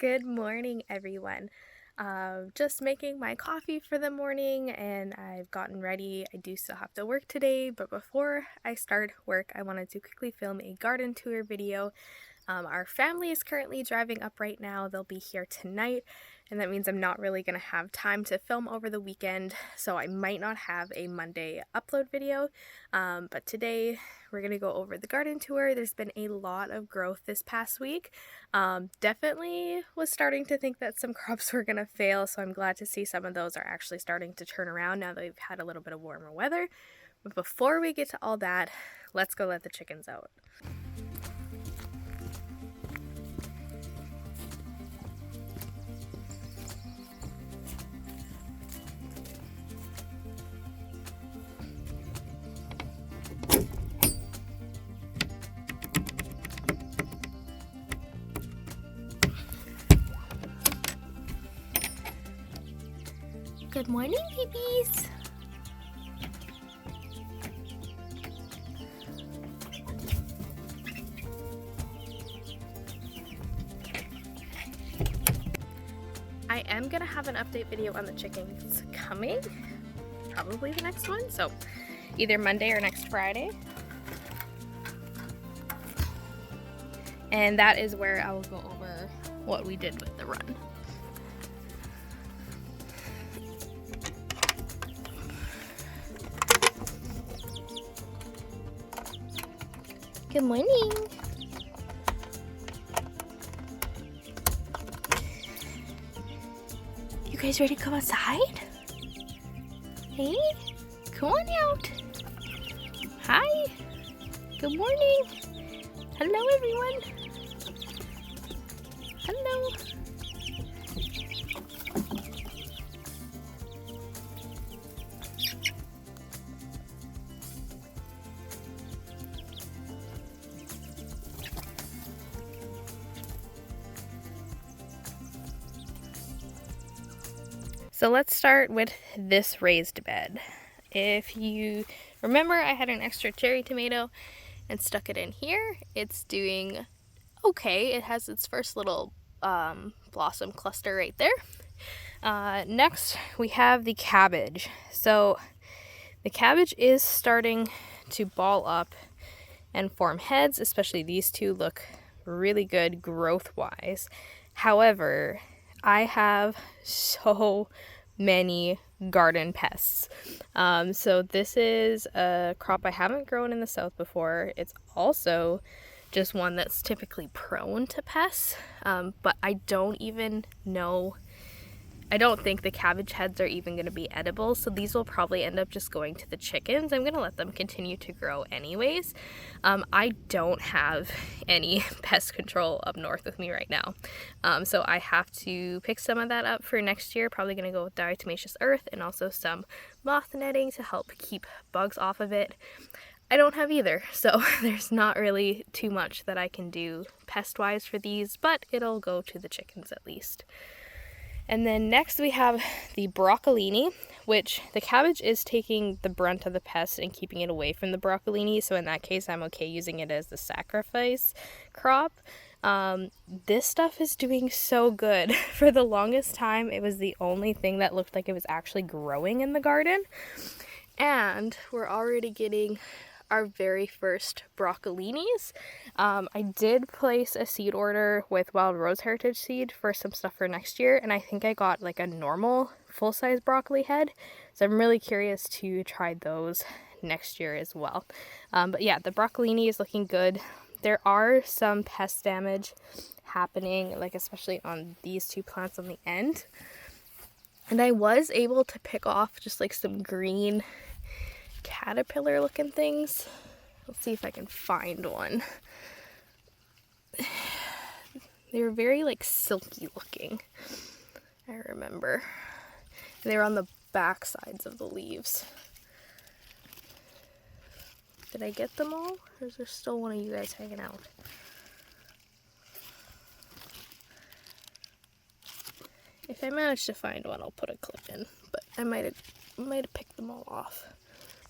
Good morning, everyone. Just making my coffee for the morning and I've gotten ready. I do still have to work today, but before I start work, I wanted to quickly film a garden tour video. Our family is currently driving up right now. They'll be here tonight, and that means I'm not really going to have time to film over the weekend, so I might not have a Monday upload video. But today we're going to go over the garden tour. There's been a lot of growth this past week. Definitely was starting to think that some crops were going to fail, so I'm glad to see some of those are actually starting to turn around now that we've had a little bit of warmer weather. But before we get to all that, let's go let the chickens out. Good morning, babies. I am gonna have an update video on the chickens coming, probably the next one, so either Monday or next Friday. And that is where I will go over what we did with the run. Good morning. You guys ready to come outside? Hey, come on out. Hi. Good morning. Hello, everyone. Hello. So let's start with this raised bed. If you remember, I had an extra cherry tomato and stuck it in here. It's doing okay. It has its first little blossom cluster right there. Next, we have the cabbage. So the cabbage is starting to ball up and form heads, especially these two look really good growth-wise. However, I have so many garden pests. So this is a crop I haven't grown in the south before. It's also just one that's typically prone to pests, but I don't think the cabbage heads are even going to be edible, so these will probably end up just going to the chickens. I'm going to let them continue to grow anyways. I don't have any pest control up north with me right now, so I have to pick some of that up for next year. Probably going to go with diatomaceous earth and also some moth netting to help keep bugs off of it. I don't have either, so there's not really too much that I can do pest-wise for these, but it'll go to the chickens at least. And then next we have the broccolini, which the cabbage is taking the brunt of the pest and keeping it away from the broccolini. So in that case, I'm okay using it as the sacrifice crop. This stuff is doing so good. For the longest time, it was the only thing that looked like it was actually growing in the garden. And we're already getting our very first broccolinis. I did place a seed order with Wild Rose Heritage Seed for some stuff for next year, and I think I got like a normal full-size broccoli head, so I'm really curious to try those next year as well. But yeah, the broccolini is looking good. There are some pest damage happening, like especially on these two plants on the end, and I was able to pick off just like some green caterpillar looking things. Let's see if I can find one. They were very like silky looking, I remember. And they were on the back sides of the leaves. Did I get them all? Or is there still one of you guys hanging out? If I manage to find one, I'll put a clip in, but I might have picked them all off.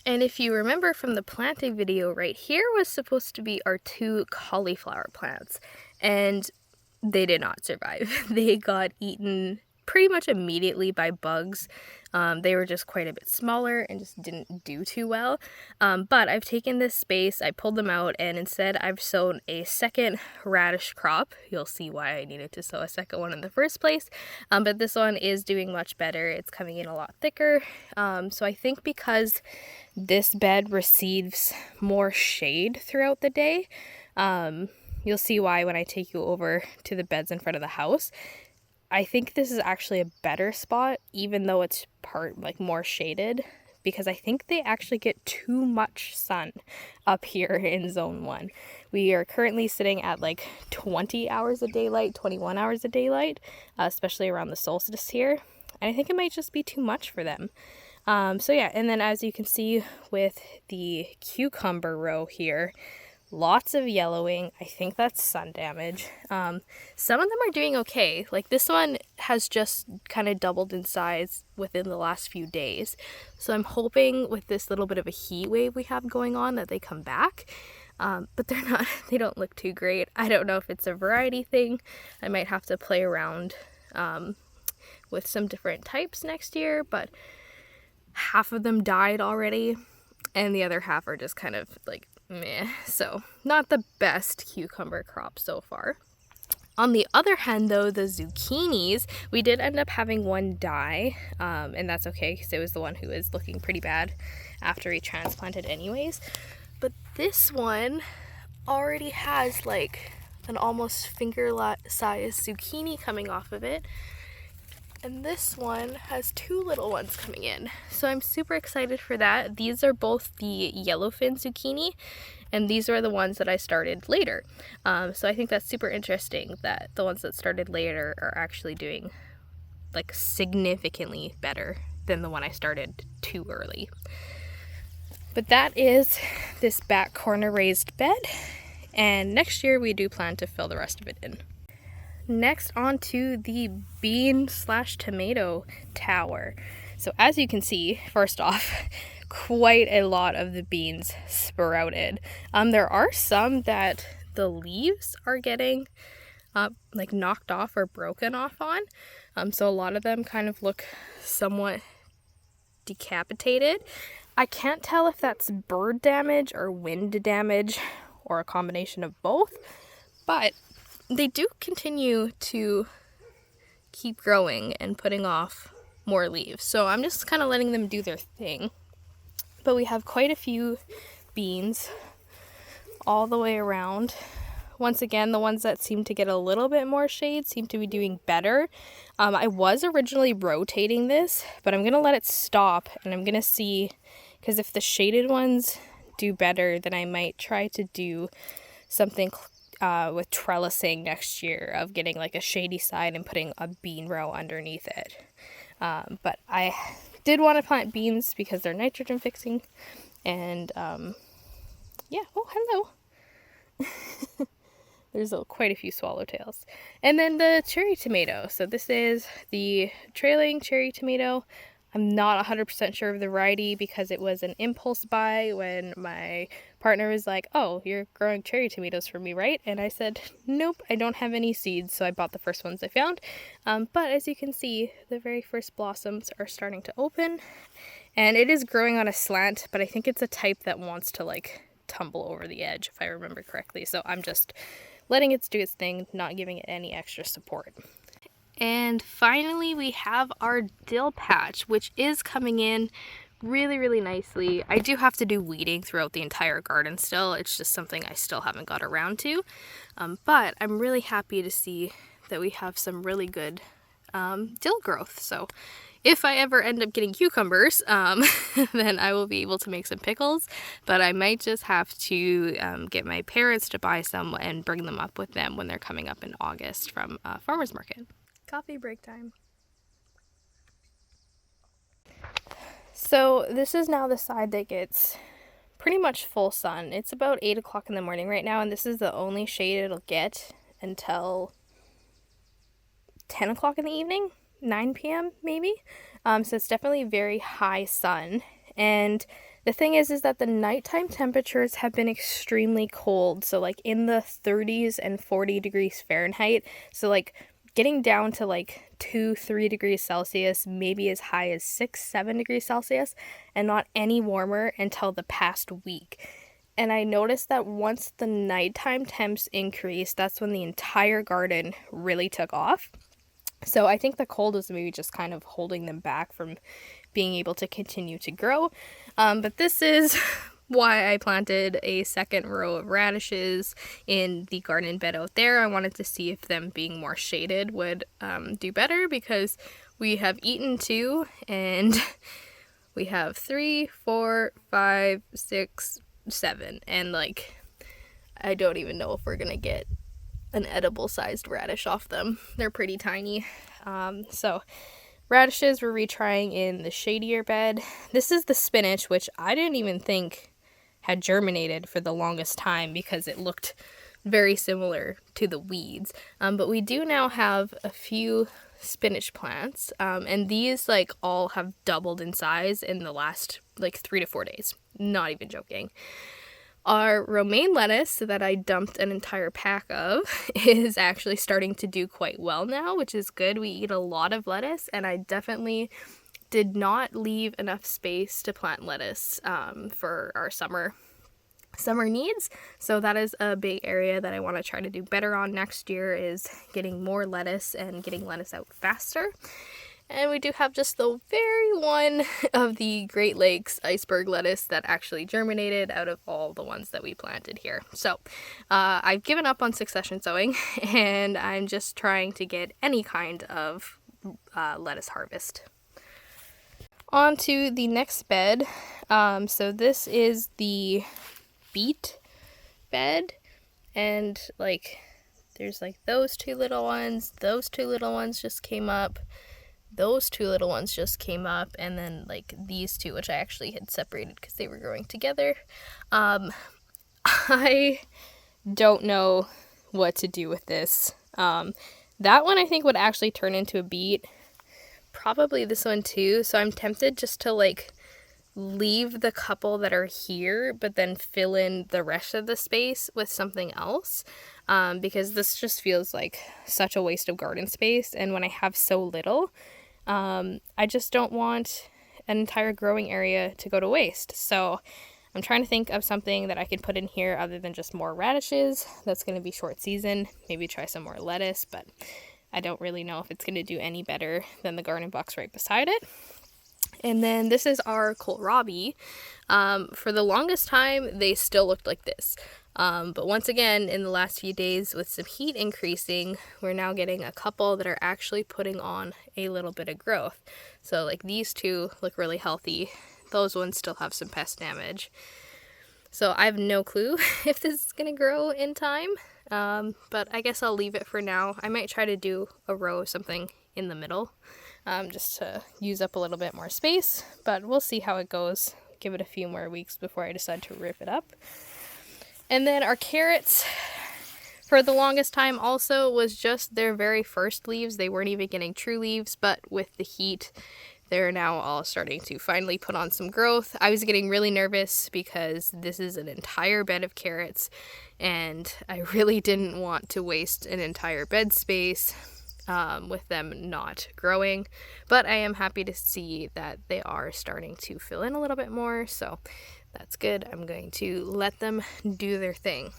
And if you remember from the planting video, right here was supposed to be our 2 cauliflower plants. And they did not survive. They got eaten pretty much immediately by bugs. They were just quite a bit smaller and just didn't do too well. But I've taken this space, I pulled them out, and instead I've sown a second radish crop. You'll see why I needed to sow a second one in the first place. But this one is doing much better. It's coming in a lot thicker. So I think because this bed receives more shade throughout the day, you'll see why when I take you over to the beds in front of the house. I think this is actually a better spot, even though it's more shaded, because I think they actually get too much sun up here in zone 1. We are currently sitting at 20 hours of daylight, 21 hours of daylight, especially around the solstice here. And I think it might just be too much for them. So yeah, and then as you can see with the cucumber row here, lots of yellowing. I think that's sun damage. Some of them are doing okay. This one has just kind of doubled in size within the last few days. So I'm hoping with this little bit of a heat wave we have going on that they come back. But they don't look too great. I don't know if it's a variety thing. I might have to play around with some different types next year, but half of them died already and the other half are just kind of meh. So not the best cucumber crop so far. On the other hand though, the zucchinis, we did end up having one die, and that's okay because it was the one who was looking pretty bad after we transplanted anyways. But this one already has an almost finger-sized zucchini coming off of it. And this one has 2 little ones coming in. So I'm super excited for that. These are both the yellowfin zucchini, and these are the ones that I started later. So I think that's super interesting that the ones that started later are actually doing significantly better than the one I started too early. But that is this back corner raised bed, and next year we do plan to fill the rest of it in. Next, on to the bean/tomato tower. So as you can see, first off, quite a lot of the beans sprouted. There are some that the leaves are getting knocked off or broken off on. So a lot of them kind of look somewhat decapitated. I can't tell if that's bird damage or wind damage or a combination of both, but they do continue to keep growing and putting off more leaves. So I'm just kind of letting them do their thing. But we have quite a few beans all the way around. Once again, the ones that seem to get a little bit more shade seem to be doing better. I was originally rotating this, but I'm going to let it stop and I'm going to see, because if the shaded ones do better, then I might try to do something with trellising next year of getting a shady side and putting a bean row underneath it. But I did want to plant beans because they're nitrogen fixing, and yeah. Oh, hello. There's quite a few swallowtails. And then the cherry tomato. So this is the trailing cherry tomato. I'm not 100% sure of the variety because it was an impulse buy when my partner was like, "Oh, you're growing cherry tomatoes for me, right?" And I said, "Nope, I don't have any seeds," so I bought the first ones I found. But as you can see, the very first blossoms are starting to open, and it is growing on a slant, but I think it's a type that wants to tumble over the edge, if I remember correctly. So I'm just letting it do its thing, not giving it any extra support. And finally, we have our dill patch, which is coming in really, really nicely. I do have to do weeding throughout the entire garden still. It's just something I still haven't got around to. But I'm really happy to see that we have some really good dill growth. So if I ever end up getting cucumbers, then I will be able to make some pickles. But I might just have to get my parents to buy some and bring them up with them when they're coming up in August from farmer's market. Coffee break time. So this is now the side that gets pretty much full sun. It's about 8 o'clock in the morning right now, and this is the only shade it'll get until 10 o'clock in the evening, 9 p.m. maybe. So it's definitely very high sun. And The thing is that the nighttime temperatures have been extremely cold. So like in the 30s and 40 degrees Fahrenheit. So like getting down to like 2-3 degrees Celsius, maybe as high as 6-7 degrees Celsius, and not any warmer until the past week. And I noticed that once the nighttime temps increased, that's when the entire garden really took off. So I think the cold is maybe just kind of holding them back from being able to continue to grow. But this is why I planted a second row of radishes in the garden bed out there. I wanted to see if them being more shaded would do better, because we have eaten 2 and we have 3, 4, 5, 6, 7, and like I don't even know if we're gonna get an edible sized radish off them. They're pretty tiny. So radishes we're retrying in the shadier bed. This is the spinach, which I didn't even think had germinated for the longest time because it looked very similar to the weeds. But we do now have a few spinach plants, and these like all have doubled in size in the last like 3 to 4 days. Not even joking. Our romaine lettuce that I dumped an entire pack of is actually starting to do quite well now, which is good. We eat a lot of lettuce, and I definitely did not leave enough space to plant lettuce for our summer needs. So that is a big area that I want to try to do better on next year, is getting more lettuce and getting lettuce out faster. And we do have just the very one of the Great Lakes iceberg lettuce that actually germinated out of all the ones that we planted here. So I've given up on succession sowing, and I'm just trying to get any kind of lettuce harvest. On to the next bed. So this is the beet bed, and like there's like those 2 little ones, those 2 little ones just came up. Those 2 little ones just came up, and then like these 2, which I actually had separated because they were growing together. I don't know what to do with this. That one I think would actually turn into a beet. Probably this one too. So I'm tempted just to like leave the couple that are here, but then fill in the rest of the space with something else. Because this just feels like such a waste of garden space. And when I have so little, I just don't want an entire growing area to go to waste. So I'm trying to think of something that I can put in here other than just more radishes. That's going to be short season. Maybe try some more lettuce, but I don't really know if it's going to do any better than the garden box right beside it. And then this is our kohlrabi. For the longest time, they still looked like this. But once again, in the last few days with some heat increasing, we're now getting a couple that are actually putting on a little bit of growth. So like these 2 look really healthy. Those ones still have some pest damage. So I have no clue if this is going to grow in time. But I guess I'll leave it for now. I might try to do a row of something in the middle, just to use up a little bit more space. But we'll see how it goes. Give it a few more weeks before I decide to rip it up. And then our carrots, for the longest time also, was just their very first leaves. They weren't even getting true leaves, but with the heat, they're now all starting to finally put on some growth. I was getting really nervous because this is an entire bed of carrots, and I really didn't want to waste an entire bed space with them not growing. But I am happy to see that they are starting to fill in a little bit more, so that's good. I'm going to let them do their thing.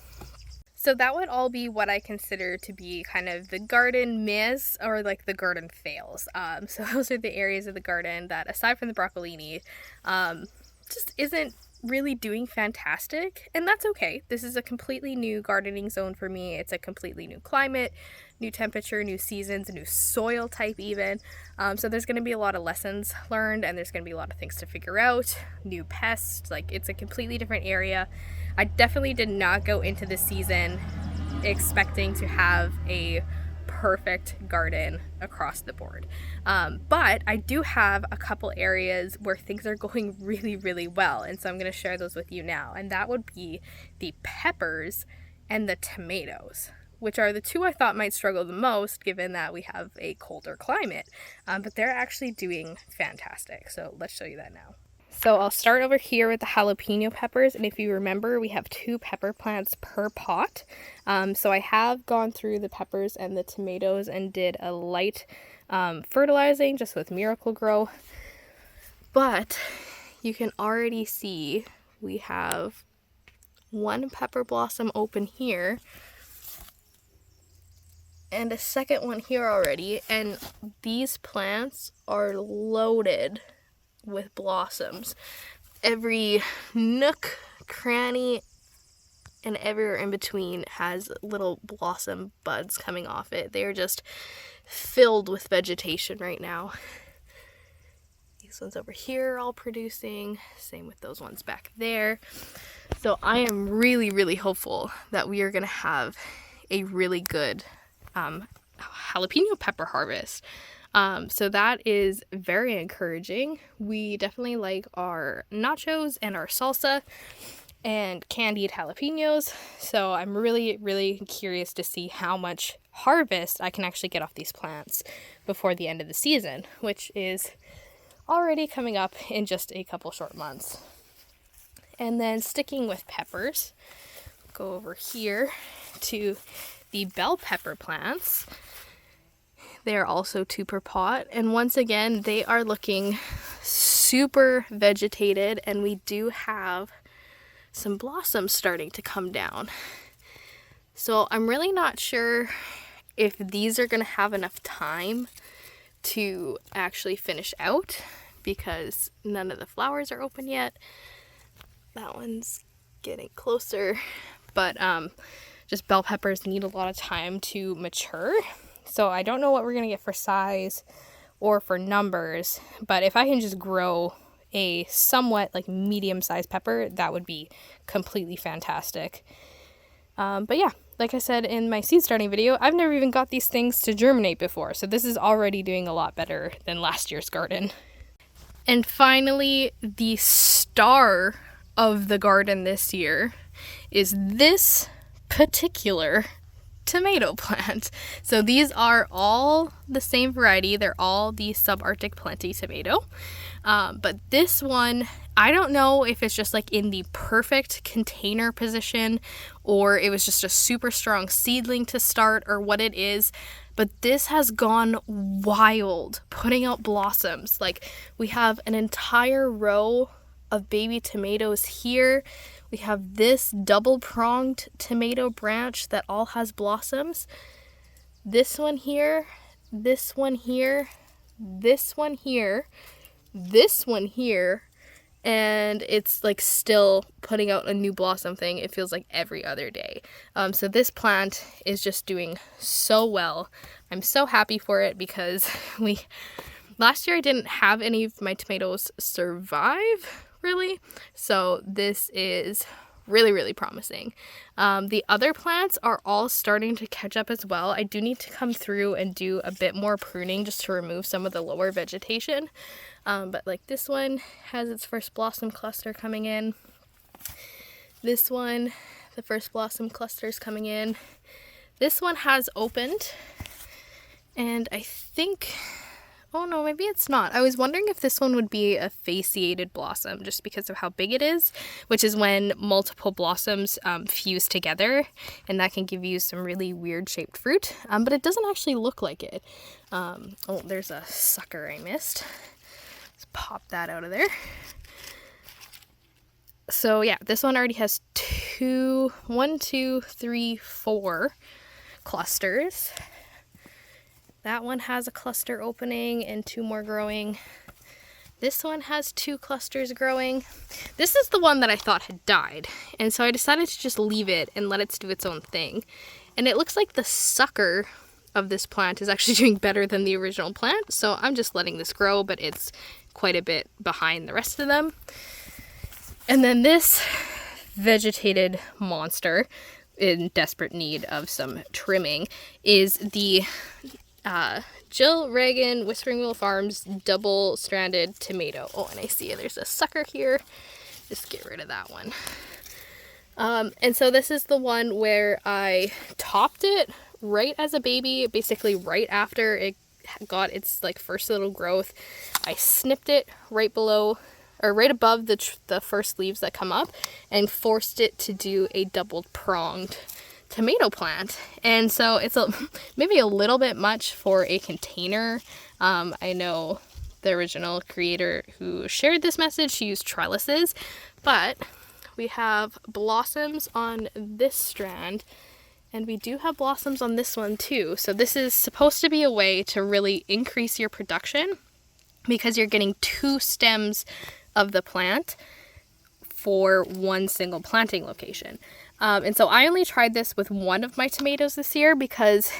So that would all be what I consider to be kind of the garden miss, or like the garden fails. So those are the areas of the garden that, aside from the broccolini, just isn't really doing fantastic, and that's okay. This is a completely new gardening zone for me. It's a completely new climate, new temperature, new seasons, a new soil type even. So there's going to be a lot of lessons learned, and there's going to be a lot of things to figure out, new pests. Like, it's a completely different area. I definitely did not go into this season expecting to have a perfect garden across the board. But I do have a couple areas where things are going really, really well. And so I'm going to share those with you now. And that would be the peppers and the tomatoes, which are the 2 I thought might struggle the most given that we have a colder climate. But they're actually doing fantastic. So let's show you that now. So I'll start over here with the jalapeno peppers, and if you remember, we have 2 pepper plants per pot. So I have gone through the peppers and the tomatoes and did a light fertilizing just with Miracle-Gro. But you can already see we have 1 pepper blossom open here and a second one here already, and these plants are loaded with blossoms. Every nook, cranny, and everywhere in between has little blossom buds coming off it. They are just filled with vegetation right now. These ones over here are all producing, same with those ones back there. So I am really, really hopeful that we are going to have a really good jalapeno pepper harvest. So that is very encouraging. We definitely like our nachos and our salsa and candied jalapenos. So I'm really, really curious to see how much harvest I can actually get off these plants before the end of the season, which is already coming up in just a couple short months. And then sticking with peppers, go over here to the bell pepper plants. They are also 2 per pot, and once again they are looking super vegetated, and we do have some blossoms starting to come down. So I'm really not sure if these are going to have enough time to actually finish out because none of the flowers are open yet. That one's getting closer, but just bell peppers need a lot of time to mature. So I don't know what we're going to get for size or for numbers, but if I can just grow a somewhat like medium-sized pepper, that would be completely fantastic. But yeah, like I said in my seed starting video, I've never even got these things to germinate before, so this is already doing a lot better than last year's garden. And finally, the star of the garden this year is this particular tomato plant. So these are all the same variety. They're all the subarctic plenty tomato. But this one, I don't know if it's just like in the perfect container position or it was just a super strong seedling to start or what it is. But this has gone wild, putting out blossoms. Like we have an entire row of baby tomatoes here. We have this double-pronged tomato branch that all has blossoms. This one here, this one here, this one here, this one here, and it's like still putting out a new blossom thing. It feels like every other day. So this plant is just doing so well. I'm so happy for it because last year I didn't have any of my tomatoes survive really. So this is really, really promising. The other plants are all starting to catch up as well. I do need to come through and do a bit more pruning just to remove some of the lower vegetation. But like this one has its first blossom cluster coming in. This one, the first blossom cluster is coming in. This one has opened. And I think, oh no, maybe it's not. I was wondering if this one would be a fasciated blossom just because of how big it is, which is when multiple blossoms fuse together, and that can give you some really weird shaped fruit. But it doesn't actually look like it. Oh, there's a sucker I missed. Let's pop that out of there. So yeah, this one already has 4 clusters. That one has a cluster opening and 2 more growing. This one has 2 clusters growing. This is the one that I thought had died, and so I decided to just leave it and let it do its own thing. And it looks like the sucker of this plant is actually doing better than the original plant, so I'm just letting this grow, but it's quite a bit behind the rest of them. And then this vegetated monster in desperate need of some trimming is the Jill Reagan Whispering Willow Farms double-stranded tomato. Oh, and I see there's a sucker here. Just get rid of that one. And so this is the one where I topped it right as a baby, basically right after it got its like first little growth. I snipped it right below or right above the first leaves that come up, and forced it to do a double pronged tomato plant. And so it's maybe a little bit much for a container. I know the original creator who shared this message, she used trellises, but we have blossoms on this strand, and we do have blossoms on this one too. So this is supposed to be a way to really increase your production, because you're getting 2 stems of the plant for one single planting location. And so I only tried this with one of my tomatoes this year, because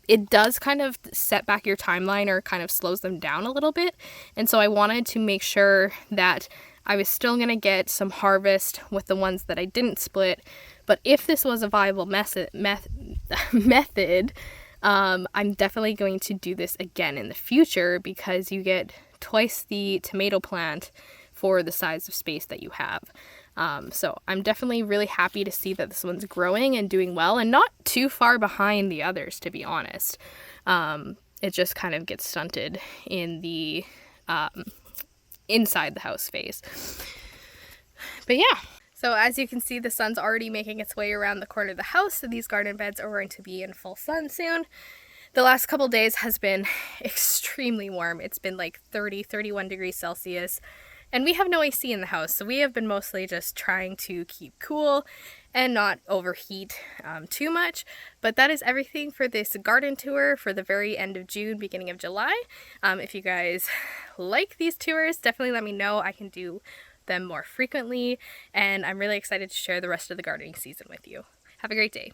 it does kind of set back your timeline, or kind of slows them down a little bit. And so I wanted to make sure that I was still going to get some harvest with the ones that I didn't split. But if this was a viable method, I'm definitely going to do this again in the future, because you get twice the tomato plant for the size of space that you have. So I'm definitely really happy to see that this one's growing and doing well, and not too far behind the others, to be honest. It just kind of gets stunted in the inside the house phase. But yeah. So as you can see, the sun's already making its way around the corner of the house, so these garden beds are going to be in full sun soon. The last couple days has been extremely warm. It's been like 30, 31 degrees Celsius. And we have no AC in the house, so we have been mostly just trying to keep cool and not overheat too much. But that is everything for this garden tour for the very end of June, beginning of July. If you guys like these tours, definitely let me know. I can do them more frequently, and I'm really excited to share the rest of the gardening season with you. Have a great day.